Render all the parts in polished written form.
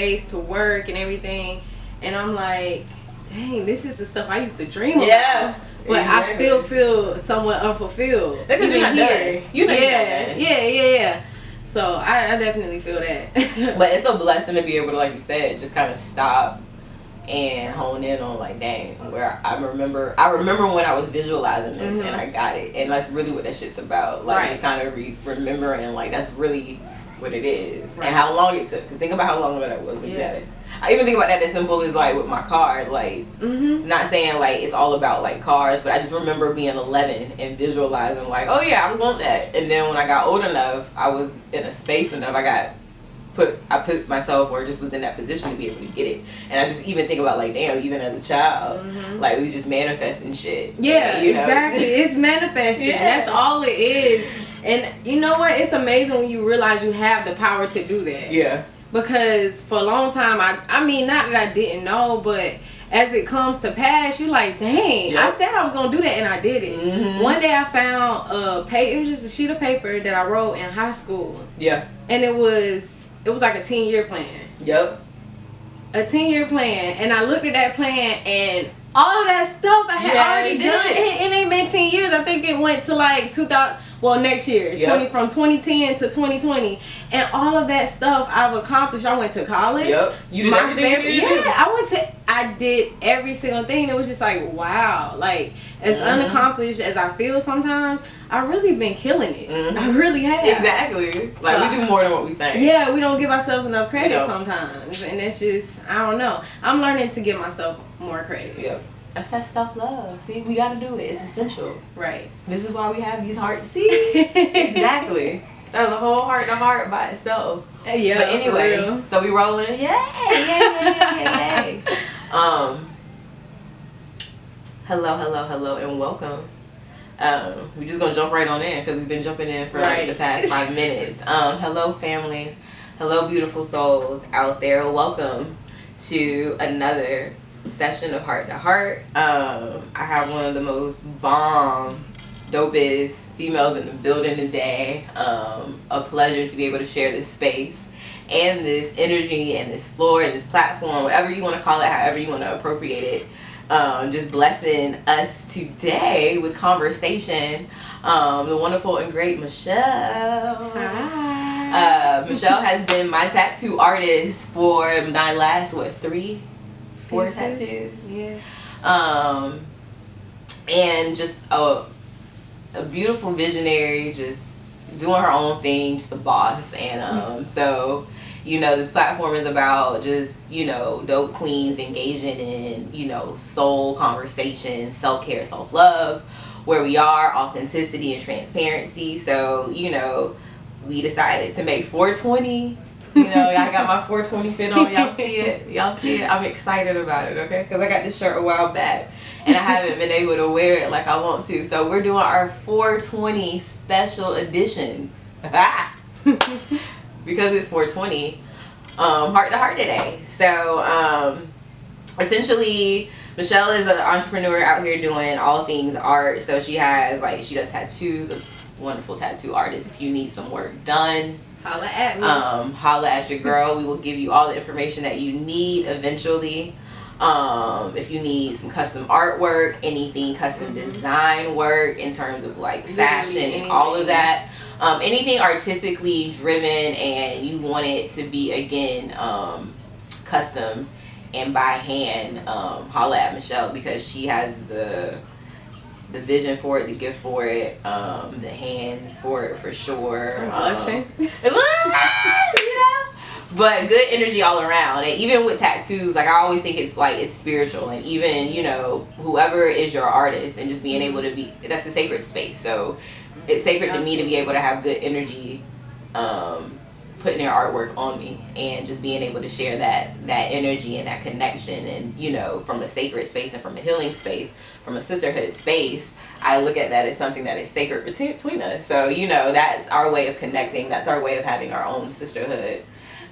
space to work and everything. And I'm like, dang, this is the stuff I used to dream about. Yeah. But I still feel somewhat unfulfilled. Because you're not here. Yeah. So I definitely feel that. But it's a blessing to be able to, like you said, just kind of stop and hone in on, like, dang, where I remember when I was visualizing this and I got it. And that's really what that shit's about. Like, just kind of remembering, like, that's really what it is. And how long it took. Because think about how long ago that was when you got it. I even think about that as simple as, like, with my car. Like, not saying, like, it's all about, like, cars, but I just remember being 11 and visualizing, like, oh, yeah, I want that. And then when I got old enough, I was in a space enough, I put myself, or just was in that position to be able to get it. And I just even think about, like, damn, even as a child, like, we just manifesting shit. Yeah, and, exactly. It's manifesting. That's all it is. And you know what? It's amazing when you realize you have the power to do that. Yeah. Because for a long time, I mean, not that I didn't know, but as it comes to pass, you're like, dang, I said I was going to do that and I did it. One day I found it was just a sheet of paper that I wrote in high school. Yeah. And it was like a 10-year plan. Yep. A 10-year plan. And I looked at that plan and all of that stuff I had already done. It ain't been 10 years. I think it went to like 2000. Well, next year, from 2010 to 2020, and all of that stuff I've accomplished. I went to college. Yep. You did everything. I did every single thing. And it was just like, wow. Like, as unaccomplished as I feel sometimes, I've really been killing it. I really have. Exactly. Like, so, we do more than what we think. Yeah, we don't give ourselves enough credit sometimes, and it's just, I don't know. I'm learning to give myself more credit. Yep. That's that self-love. See, we gotta do it. It's essential. Right. This is why we have these hearts. See? Exactly. That's the whole heart to heart by itself. Yeah. But anyway, so we rolling. Yay. Hello, and welcome. We're just gonna jump right on in because we've been jumping in for like the past 5 minutes. Hello, family. Hello, beautiful souls out there. Welcome to another session of Heart to Heart. I have one of the most dopest females in the building today. A pleasure to be able to share this space and this energy and this floor and this platform, whatever you want to call it, however you want to appropriate it. Just blessing us today with conversation. The wonderful and great Michelle. Hi. Michelle has been my tattoo artist for my last 4 tattoos. Yeah. And just a beautiful visionary, just doing her own thing, just a boss. And so, you know, this platform is about just, you know, dope queens engaging in, you know, soul conversation, self-care, self-love, where we are, authenticity and transparency. So, you know, we decided to make 420. You know, I got my 420 fit on. Y'all see it? I'm excited about it, okay? Because I got this shirt a while back, and I haven't been able to wear it like I want to. So we're doing our 420 special edition. Because it's 420, heart to heart today. So, essentially, Michelle is an entrepreneur out here doing all things art. So she does tattoos, a wonderful tattoo artist. If you need some work done, holla at me. Holla at your girl. We will give you all the information that you need eventually. If you need some custom artwork, anything custom design work in terms of like fashion and all of that. Anything artistically driven and you want it to be, again, custom and by hand, holla at Michelle, because she has the vision for it, the gift for it, the hands for it for sure. Blushing. You know? But good energy all around. And even with tattoos, like, I always think it's like, it's spiritual. And even, you know, whoever is your artist and just being able to be, that's a sacred space. So it's sacred to me to be able to have good energy putting their artwork on me and just being able to share that energy and that connection. And, you know, from a sacred space and from a healing space, from a sisterhood space, I look at that as something that is sacred between us. So, you know, that's our way of connecting. That's our way of having our own sisterhood,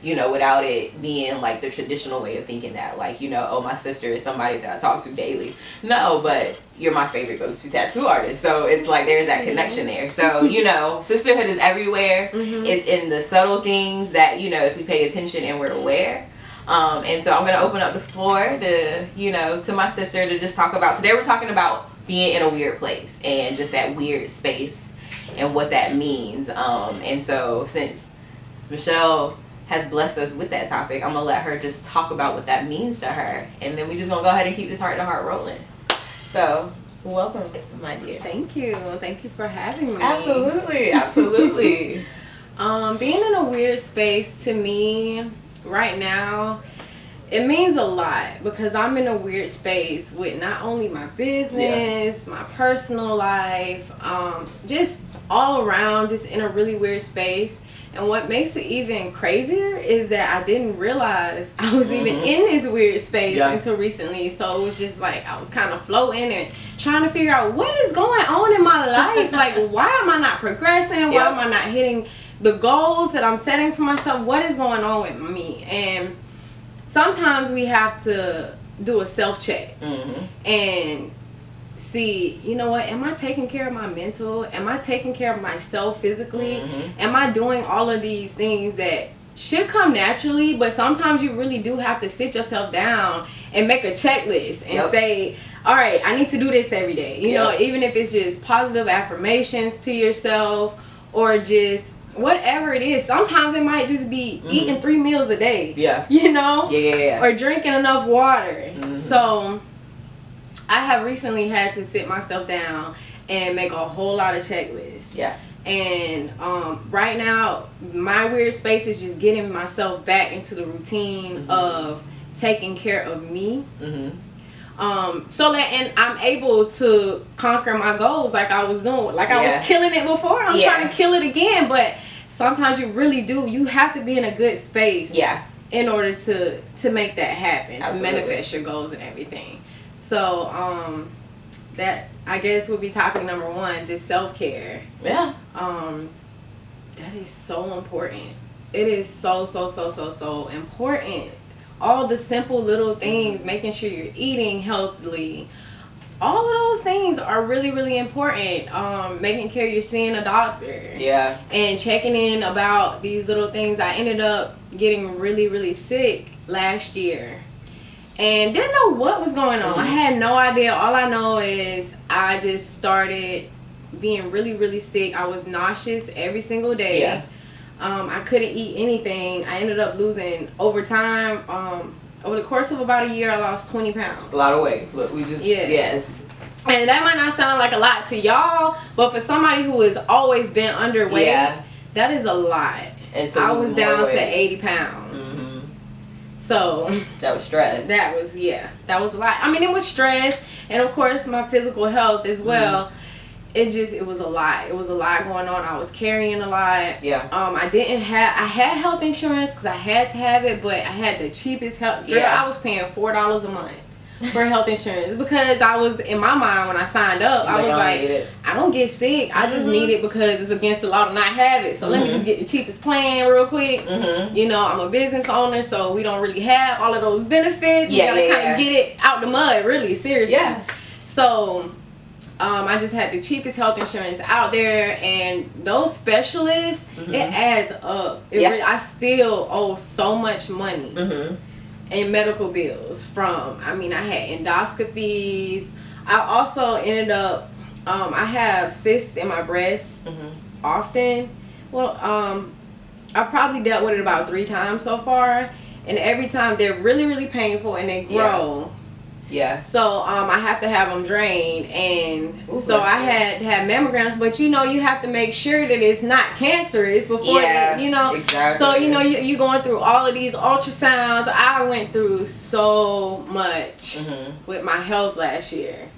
you know, without it being like the traditional way of thinking that, like, you know, oh, my sister is somebody that I talk to daily. No, but you're my favorite go-to tattoo artist. So it's like there's that connection there. So, you know, sisterhood is everywhere. It's in the subtle things that, you know, if we pay attention and we're aware. And so I'm gonna open up the floor to, you know, to my sister to just talk about. Today we're talking about being in a weird place and just that weird space and what that means. And so since Michelle has blessed us with that topic, I'm gonna let her just talk about what that means to her, and then we just gonna go ahead and keep this heart to heart rolling. So welcome, my dear. Thank you for having me. Absolutely. Being in a weird space to me right now, it means a lot, because I'm in a weird space with not only my business, my personal life, just all around, just in a really weird space. And what makes it even crazier is that I didn't realize I was even in this weird space until recently. So it was just like I was kind of floating and trying to figure out what is going on in my life. Like, why am I not progressing? Why am I not hitting the goals that I'm setting for myself? What is going on with me? And sometimes we have to do a self-check and see, you know what, am I taking care of my mental? Am I taking care of myself physically? Am I doing all of these things that should come naturally, but sometimes you really do have to sit yourself down and make a checklist and say, all right, I need to do this every day. You know, even if it's just positive affirmations to yourself or just whatever it is. Sometimes it might just be eating 3 meals a day. You know? Or drinking enough water. So I have recently had to sit myself down and make a whole lot of checklists. And right now, my weird space is just getting myself back into the routine of taking care of me. So that and I'm able to conquer my goals like I was doing. Like I was killing it before. I'm trying to kill it again. But sometimes you really do. You have to be in a good space in order to make that happen. To manifest your goals and everything. So that I guess would be topic number 1, just self-care. That is so important. It is so important. All the simple little things, making sure you're eating healthily, all of those things are really important. Making sure you're seeing a doctor and checking in about these little things. I ended up getting really sick last year and didn't know what was going on. I had no idea. All I know is I just started being really sick. I was nauseous every single day. I couldn't eat anything. I ended up losing over time. Over the course of about a year, I lost 20 pounds. A lot of weight. Look, we just And that might not sound like a lot to y'all, but for somebody who has always been underweight, that is a lot. And so I was down to 80 pounds. So that was stress. That was a lot. I mean, it was stress, and of course my physical health as well. It was a lot. It was a lot going on. I was carrying a lot. I had health insurance because I had to have it, but I had the cheapest health. Girl, I was paying $4 a month for health insurance because I was, in my mind when I signed up, I was like, I don't get sick. I just need it because it's against the law to not have it. So let me just get the cheapest plan real quick. You know, I'm a business owner, so we don't really have all of those benefits. We gotta kind of get it out the mud, really, seriously. So I just had the cheapest health insurance out there, and those specialists, it adds up. I still owe so much money in medical bills from, I mean, I had endoscopies. I also ended up, I have cysts in my breast often. Well, I've probably dealt with it about 3 times so far, and every time they're really painful and they grow. So I have to have them drained, and so I had to have mammograms, but you know, you have to make sure that it's not cancerous before you know. So you know, you going through all of these ultrasounds. I went through so much with my health last year,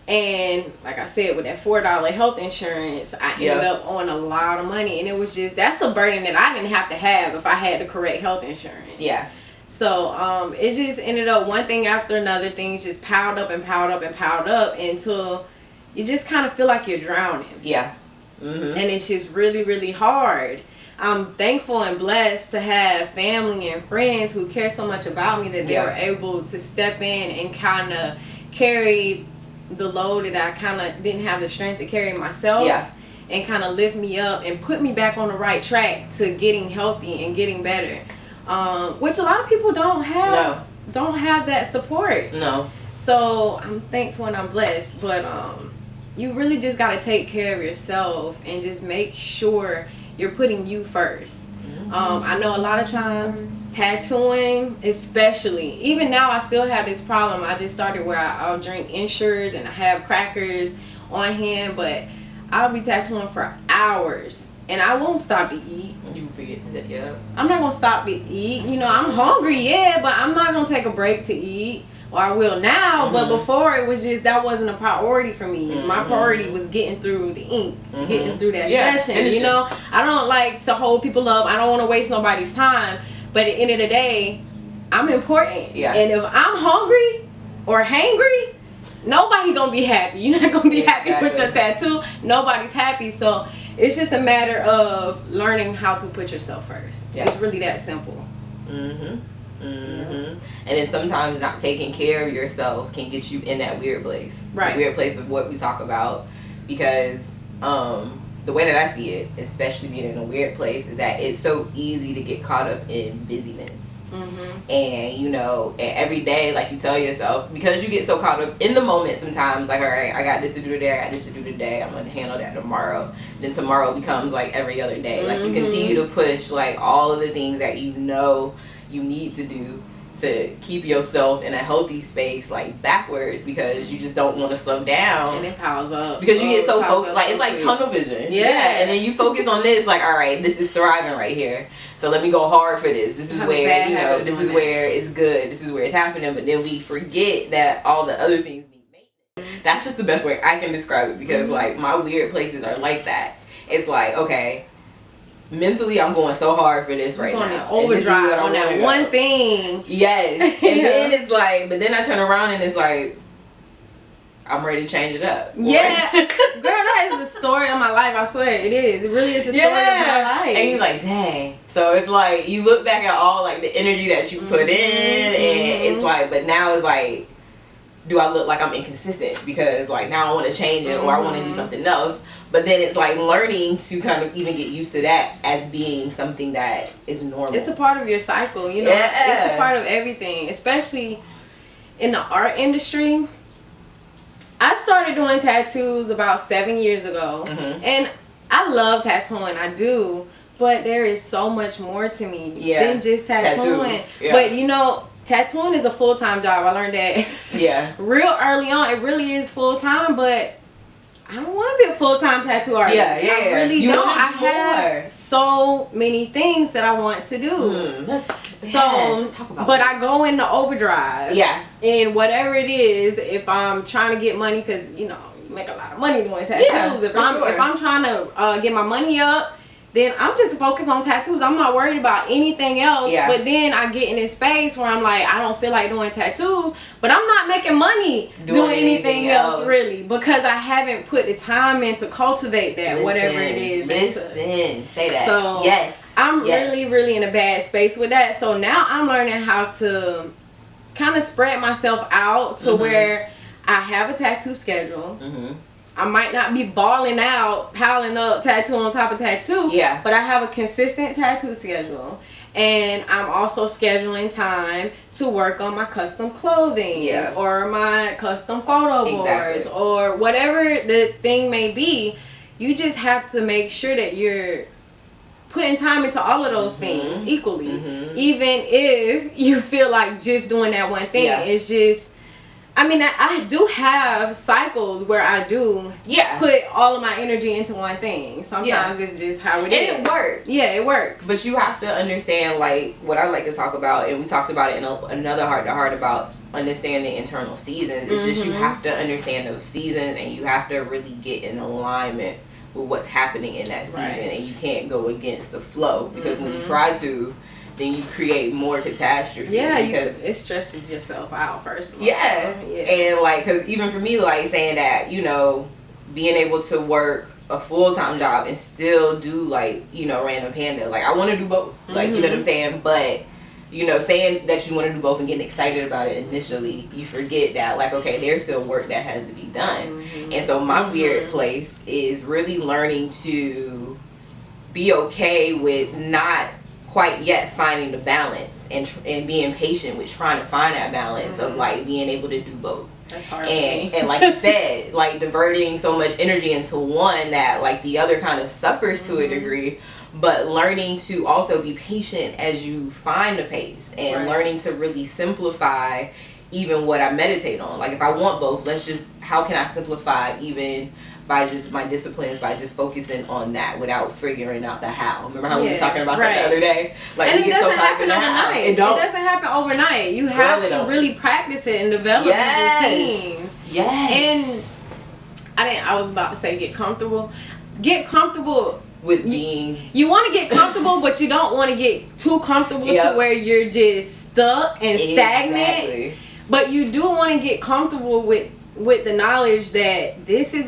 and like I said, with that $4 health insurance, I ended up owing a lot of money, and it was just, that's a burden that I didn't have to have if I had the correct health insurance. So it just ended up one thing after another, things just piled up until you just kind of feel like you're drowning. And it's just really hard. I'm thankful and blessed to have family and friends who care so much about me that they were able to step in and kind of carry the load that I kind of didn't have the strength to carry myself. And kind of lift me up and put me back on the right track to getting healthy and getting better. which a lot of people don't have. Don't have that support. No. So I'm thankful and I'm blessed, but you really just got to take care of yourself and just make sure you're putting you first. I know a lot of times tattooing, especially, even now I still have this problem. I just started where I'll drink Ensures and I have crackers on hand, but I'll be tattooing for hours and I won't stop to eat. You forget that, yeah. I'm not gonna stop to eat. You know, I'm hungry, yeah, but I'm not gonna take a break to eat. Or I will now, but before it was just, that wasn't a priority for me. My priority was getting through the ink, getting through that session. You know, I don't like to hold people up. I don't want to waste nobody's time. But at the end of the day, I'm important. Yeah. And if I'm hungry or hangry, nobody gonna be happy. You're not gonna be happy with your tattoo. Nobody's happy. So it's just a matter of learning how to put yourself first. Yeah. It's really that simple. And then sometimes not taking care of yourself can get you in that weird place. Right. The weird place of what we talk about. Because the way that I see it, especially being in a weird place, is that it's so easy to get caught up in busyness. And you know, and every day, like, you tell yourself, because you get so caught up in the moment sometimes, like, all right, I got this to do today, I got this to do today, I'm gonna handle that tomorrow. Then tomorrow becomes like every other day. Like, you continue to push like all of the things that you know you need to do to keep yourself in a healthy space, like, backwards, because you just don't want to slow down. And it piles up. Because you get so focused, like, it's like tunnel vision. Yeah. And then you focus on this, like, all right, this is thriving right here. So let me go hard for this. This is where, you know, this is where it's good. This is where it's happening. But then we forget that all the other things need maintenance. That's just the best way I can describe it, because, like, my weird places are like that. It's like, okay, mentally I'm going so hard for this right now. Overdrive on that one thing. Yes. And then it's like, but then I turn around and it's like, I'm ready to change it up. Yeah. Girl, that is the story of my life. I swear it is. It really is the story of my life. And you're like, dang. So it's like, you look back at all, like, the energy that you put in, and it's like, but now it's like, do I look like I'm inconsistent? Because, like, now I want to change it, or I want to do something else. But then it's like learning to kind of even get used to that as being something that is normal. It's a part of your cycle, you know. It's a part of everything, especially in the art industry. I started doing tattoos about 7 years ago, and I love tattooing. I do, but there is so much more to me than just tattooing. But you know, tattooing is a full-time job. I learned that real early on. It really is full-time, but I don't want to be a full-time tattoo artist. I really don't. I have so many things that I want to do. But I go into overdrive. And whatever it is, if I'm trying to get money, because, you know, you make a lot of money doing tattoos. If I'm trying to get my money up, then I'm just focused on tattoos. I'm not worried about anything else. But then I get in this space where I'm like, I don't feel like doing tattoos, but I'm not making money doing anything else really, because I haven't put the time in to cultivate that, whatever it is. Say that. So I'm really, really in a bad space with that. So now I'm learning how to kind of spread myself out to where I have a tattoo schedule. I might not be balling out, piling up tattoo on top of tattoo. But I have a consistent tattoo schedule. And I'm also scheduling time to work on my custom clothing or my custom photo boards or whatever the thing may be. You just have to make sure that you're putting time into all of those things equally. Even if you feel like just doing that one thing. It's just, I mean, I do have cycles where I do put all of my energy into one thing. Sometimes it's just how it is. And it works. Yeah, it works. But you have to understand, like, what I like to talk about, and we talked about it in another Heart to Heart about understanding internal seasons. It's just you have to understand those seasons, and you have to really get in alignment with what's happening in that season. And you can't go against the flow, because when you try to, then you create more catastrophe. Because it stresses yourself out first of all. And like, because even for me, like, saying that, you know, being able to work a full-time job and still do, like, you know, random panda, like, I want to do both, like, you know what I'm saying? But, you know, saying that you want to do both and getting excited about it initially, you forget that, like, okay, there's still work that has to be done. And so my weird place is really learning to be okay with not quite yet finding the balance and being patient with trying to find that balance of like being able to do both. That's hard. And like you said, like diverting so much energy into one that like the other kind of suffers to a degree, but learning to also be patient as you find the pace and learning to really simplify even what I meditate on. Like if I want both, how can I simplify even by just my disciplines, by just focusing on that without figuring out the how. Remember how we were talking about that the other day? Like, and it doesn't happen overnight. It doesn't happen overnight. You have to really practice it and develop these routines. Yes. And I was about to say get comfortable. Get comfortable with being. You want to get comfortable, but you don't want to get too comfortable to where you're just stuck and stagnant. But you do want to get comfortable with the knowledge that this is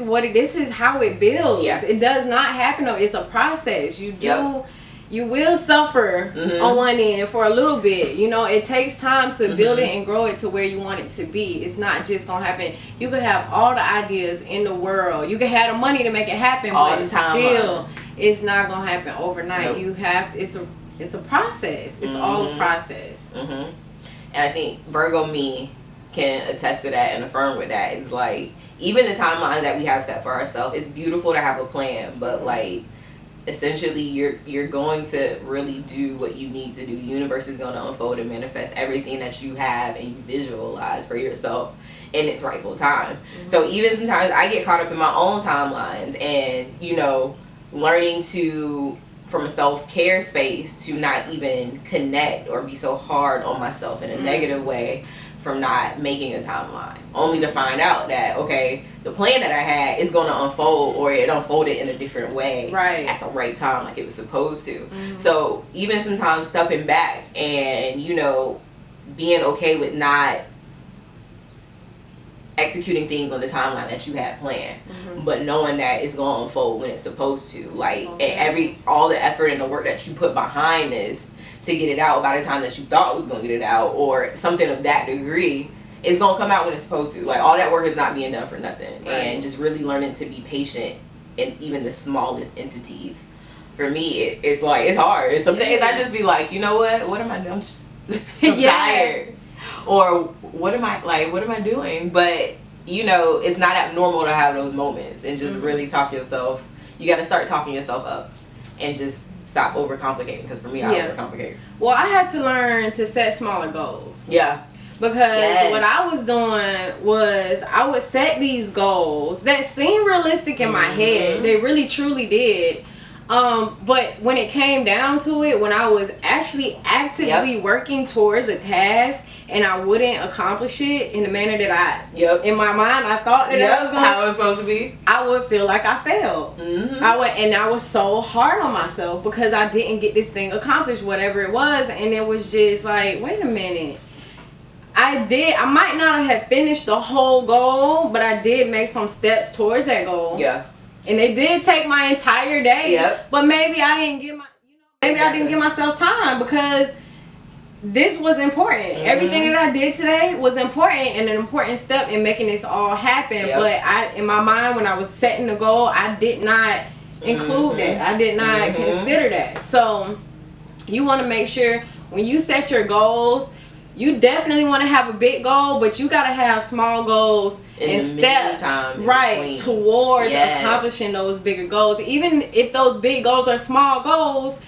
how it builds. It does not happen though. It's a process. You will suffer on one end for a little bit. You know, it takes time to build it and grow it to where you want it to be. It's not just gonna happen. You could have all the ideas in the world. You could have the money to make it happen, but still it's not gonna happen overnight. You have it's a process. It's all a process. And I think Virgo me can attest to that and affirm with that. It's like even the timeline that we have set for ourselves, it's beautiful to have a plan, but like essentially you're going to really do what you need to do. The universe is going to unfold and manifest everything that you have and you visualize for yourself in its rightful time. So even sometimes I get caught up in my own timelines and, you know, learning to, from a self-care space, to not even connect or be so hard on myself in a negative way from not making a timeline, only to find out that, okay, the plan that I had is going to unfold, or it unfolded in a different way at the right time, like it was supposed to. So even sometimes stepping back and, you know, being okay with not executing things on the timeline that you had planned, but knowing that it's going to unfold when it's supposed to. Like, and all the effort and the work that you put behind this to get it out by the time that you thought was going to get it out, or something of that degree, it's going to come out when it's supposed to. Like, all that work is not being done for nothing. And just really learning to be patient in even the smallest entities. For me, it's like, it's hard. Some days I just be like, you know what am I doing? I'm just I'm tired. Or what am I doing? But, you know, it's not abnormal to have those moments and just really talk yourself. You got to start talking yourself up and just stop overcomplicating, because for me, I overcomplicate. Well, I had to learn to set smaller goals. Because what I was doing was I would set these goals that seemed realistic in my head. They really truly did. But when it came down to it, when I was actually actively working towards a task and I wouldn't accomplish it in the manner that in my mind, I thought that I was going, how it was supposed to be, I would feel like I failed. I was so hard on myself because I didn't get this thing accomplished, whatever it was. And it was just like, wait a minute. I might not have finished the whole goal, but I did make some steps towards that goal. And it did take my entire day. But maybe I didn't give I didn't give myself time because this was important. Everything that I did today was important and an important step in making this all happen. But in my mind, when I was setting the goal, I did not include that. I did not consider that. So you want to make sure when you set your goals, you definitely want to have a big goal, but you got to have small goals and steps towards accomplishing those bigger goals. Even if those big goals are small goals,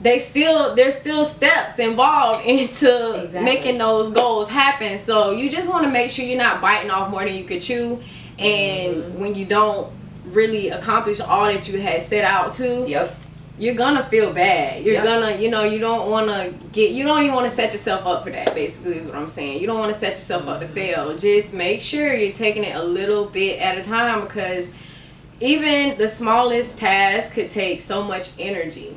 there's still steps involved into making those goals happen. So you just want to make sure you're not biting off more than you could chew. And when you don't really accomplish all that you had set out to, you're gonna feel bad. You're gonna, you don't want to you don't even want to set yourself up for that, basically is what I'm saying. You don't want to set yourself up to fail. Just make sure you're taking it a little bit at a time, because even the smallest task could take so much energy.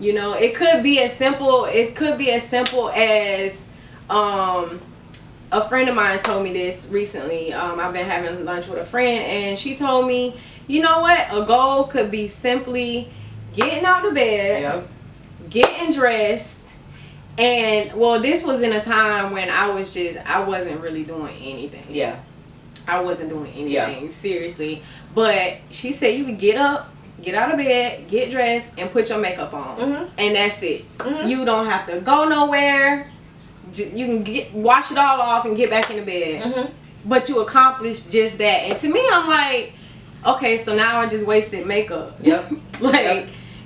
You know, it could be as simple as a friend of mine told me this recently. I've been having lunch with a friend and she told me, you know what, a goal could be simply getting out of bed, getting dressed, and this was in a time when I wasn't really doing anything. I wasn't doing anything seriously. But she said you could get up, get out of bed, get dressed, and put your makeup on. And that's it. You don't have to go nowhere. You can wash it all off and get back in the bed. But you accomplished just that. And to me, I'm like, okay, so now I just wasted makeup. Yep.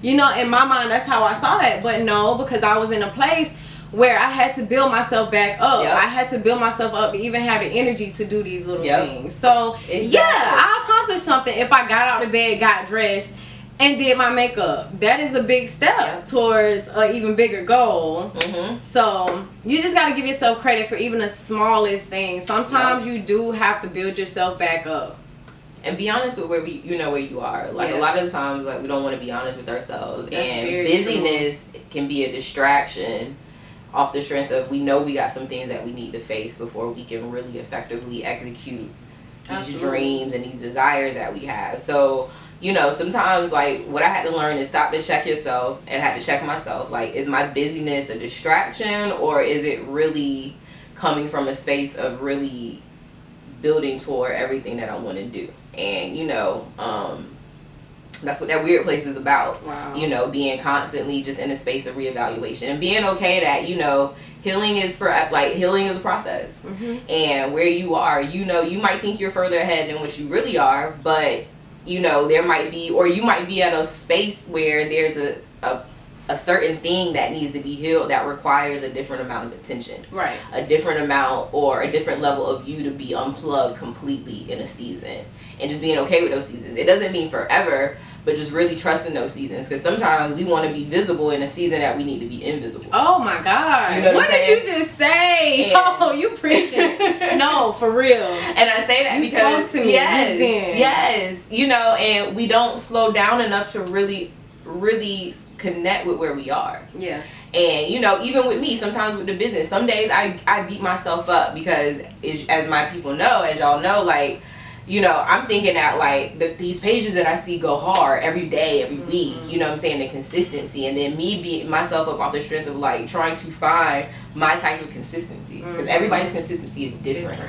You know, in my mind, that's how I saw that. But no, because I was in a place where I had to build myself back up. I had to build myself up to even have the energy to do these little things. So, yeah, I accomplished something if I got out of bed, got dressed, and did my makeup. That is a big step towards an even bigger goal. So, you just got to give yourself credit for even the smallest things. Sometimes you do have to build yourself back up. And be honest with where where you are. Like a lot of the times, like we don't want to be honest with ourselves. That's and busyness can be a distraction off the strength of we know we got some things that we need to face before we can really effectively execute these dreams and these desires that we have. So, you know, sometimes like what I had to learn is stop to check yourself, and I had to check myself. Like, is my busyness a distraction, or is it really coming from a space of really building toward everything that I want to do? And, you know, that's what that weird place is about. You know, being constantly just in a space of reevaluation and being okay that, you know, healing is a process. And where you are, you know, you might think you're further ahead than what you really are, but, you know, there might be, or you might be at a space where there's a certain thing that needs to be healed that requires a different amount of attention. A different amount or a different level of you to be unplugged completely in a season. And just being okay with those seasons. It doesn't mean forever, but just really trusting those seasons, because sometimes we want to be visible in a season that we need to be invisible. Oh my God. You know what did you just say? Oh, you preaching. No, for real. And I say that because you spoke to me just then. Yes. You know, and we don't slow down enough to really connect with where we are. And, you know, even with me, sometimes with the business, some days I beat myself up because, as my people know, as y'all know, like, you know, I'm thinking that, like, these pages that I see go hard every day, every week, you know what I'm saying, the consistency, and then me beating myself up off the strength of, like, trying to find my type of consistency, because everybody's consistency is different.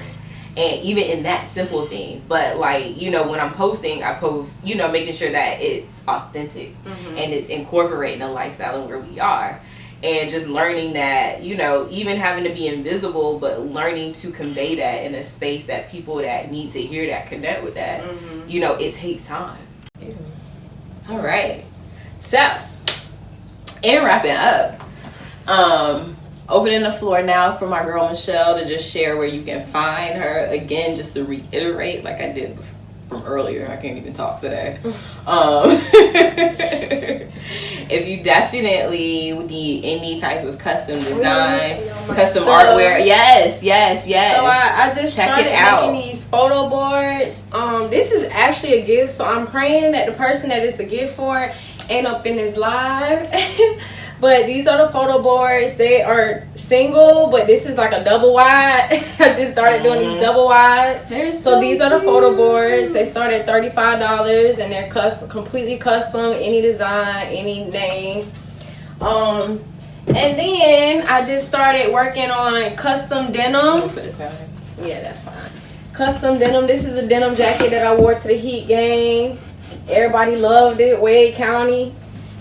And even in that simple thing, but, like, you know, when I'm posting, I post, you know, making sure that it's authentic and it's incorporating the lifestyle and where we are. And just learning that, you know, even having to be invisible, but learning to convey that in a space that people that need to hear that connect with that, you know, it takes time. All right. So, in wrapping up, opening the floor now for my girl Michelle to just share where you can find her. Again, just to reiterate, like I did from earlier, I can't even talk today. If you definitely need any type of custom design, custom artwork, yes. So I just started making these photo boards. This is actually a gift, so I'm praying that the person that it's a gift for ain't up in this live. But these are the photo boards. They are single, but this is like a double wide. I just started doing these double wides. So these are the photo boards. They start at $35, and they're completely custom, any design, any name. And then I just started working on custom denim. Yeah, that's fine. Custom denim. This is a denim jacket that I wore to the Heat game. Everybody loved it. Wade County.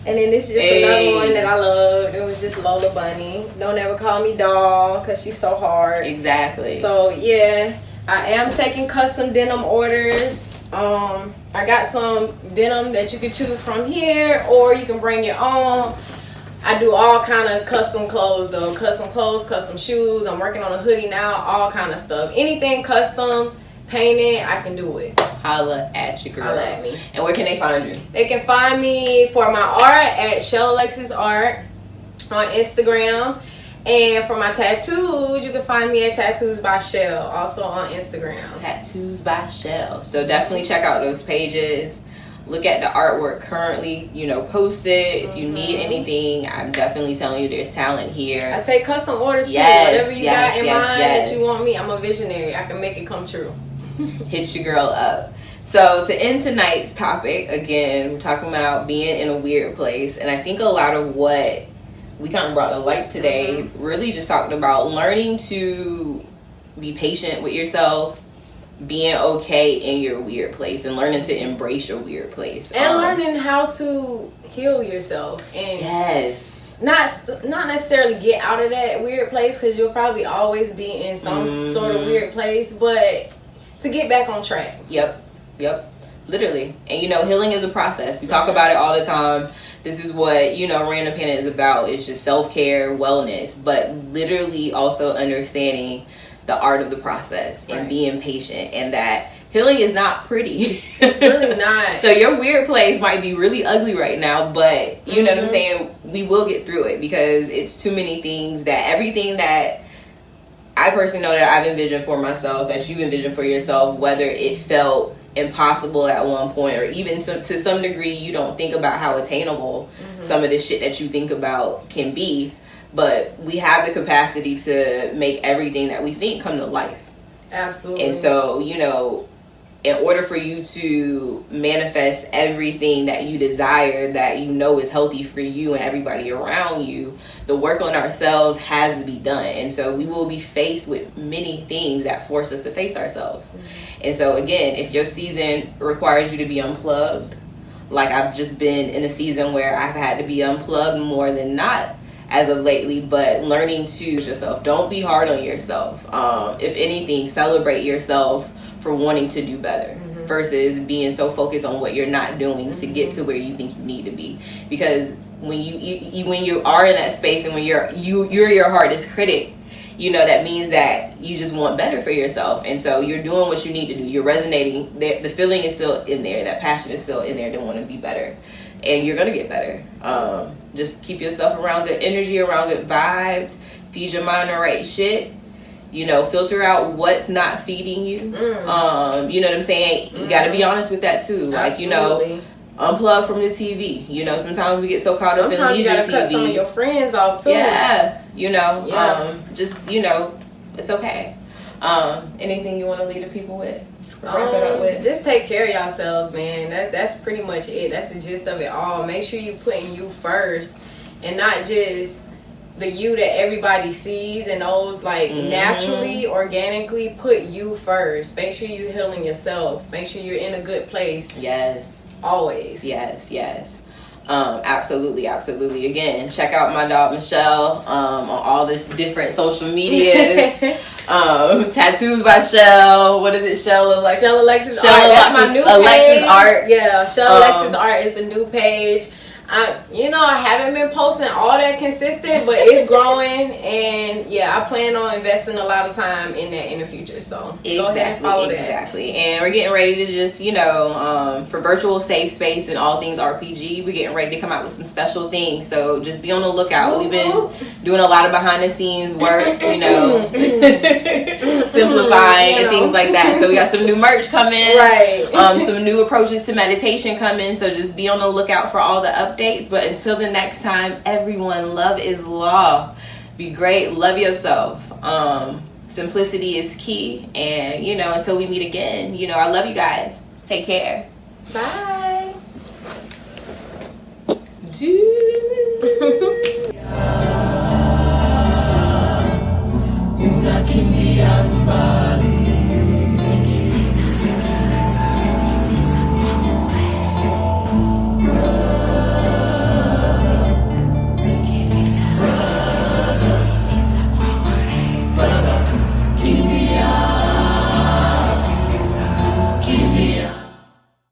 And then this is just another one that I loved. It was just Lola Bunny. Don't ever call me doll because she's so hard. Exactly. So, yeah. I am taking custom denim orders. I got some denim that you can choose from here, or you can bring your own. I do all kind of custom clothes, though. Custom clothes, custom shoes. I'm working on a hoodie now. All kind of stuff. Anything custom, painted, I can do it. Holla at your girl. Holla at me. And where can they find you? They can find me for my art at Shell Alexis Art on Instagram. And for my tattoos, you can find me at Tattoos by Shell, also on Instagram. Tattoos by Shell. So definitely check out those pages. Look at the artwork currently, you know, post it. If you need anything, I'm definitely telling you there's talent here. I take custom orders too. Whatever you got in mind that you want me, I'm a visionary. I can make it come true. Hit your girl up. So to end tonight's topic, again, we're talking about being in a weird place. And I think a lot of what we kind of brought to light today really just talked about learning to be patient with yourself, being okay in your weird place and learning to embrace your weird place. And learning how to heal yourself. And yes. Not necessarily get out of that weird place, because you'll probably always be in some sort of weird place, but to get back on track. Yep. Literally. And healing is a process. We talk about it all the time. This is what, Random Planet is about. It's just self-care, wellness, but literally also understanding the art of the process and being patient, and that healing is not pretty. It's really not. So your weird place might be really ugly right now, but you know what I'm saying? We will get through it, because it's too many things that everything that I personally know that I've envisioned for myself, that you envisioned for yourself, whether it felt impossible at one point, or even to some degree you don't think about how attainable some of the shit that you think about can be, but we have the capacity to make everything that we think come to life. Absolutely. And so, in order for you to manifest everything that you desire, that is healthy for you and everybody around you, the work on ourselves has to be done. And so we will be faced with many things that force us to face ourselves. And so again, if your season requires you to be unplugged, like I've just been in a season where I've had to be unplugged more than not as of lately, but learning to yourself. Don't be hard on yourself. If anything, celebrate yourself for wanting to do better versus being so focused on what you're not doing to get to where you think you need to be. Because when you are in that space, and when you're your hardest critic, that means that you just want better for yourself. And so you're doing what you need to do. You're resonating. The feeling is still in there. That passion is still in there to want to be better. And you're going to get better. Just keep yourself around good energy, around good vibes. Feed your mind the right shit. Filter out what's not feeding you. You know what I'm saying? You got to be honest with that too. Like, Absolutely. Unplug from the TV. Sometimes we get so caught up in leisure TV. Sometimes you gotta cut some of your friends off too. Yeah. Just, it's okay. Anything you want to leave the people with? Wrap it up with? Just take care of yourselves, man. That's pretty much it. That's the gist of it all. Make sure you putting you first, and not just the you that everybody sees and knows, like naturally, organically. Put you first. Make sure you're healing yourself. Make sure you're in a good place. Yes. Always. Yes. Absolutely. Again, check out my dog Michelle on all this different social medias. Tattoos by Shell. What is it? Shell Alexis Art. That's my new page. Art. Yeah, Shell Alexis Art is the new page. I haven't been posting all that consistent, but it's growing, and I plan on investing a lot of time in that in the future. So go ahead and follow that. Exactly. And we're getting ready to just, for virtual safe space and all things RPG, we're getting ready to come out with some special things. So just be on the lookout. We've been doing a lot of behind the scenes work, simplifying and things like that. So we got some new merch coming. Right. Some new approaches to meditation coming. So just be on the lookout for all the updates. But until the next time, everyone, love is law. Be great. Love yourself. Simplicity is key. And, until we meet again, I love you guys. Take care. Bye. Dude.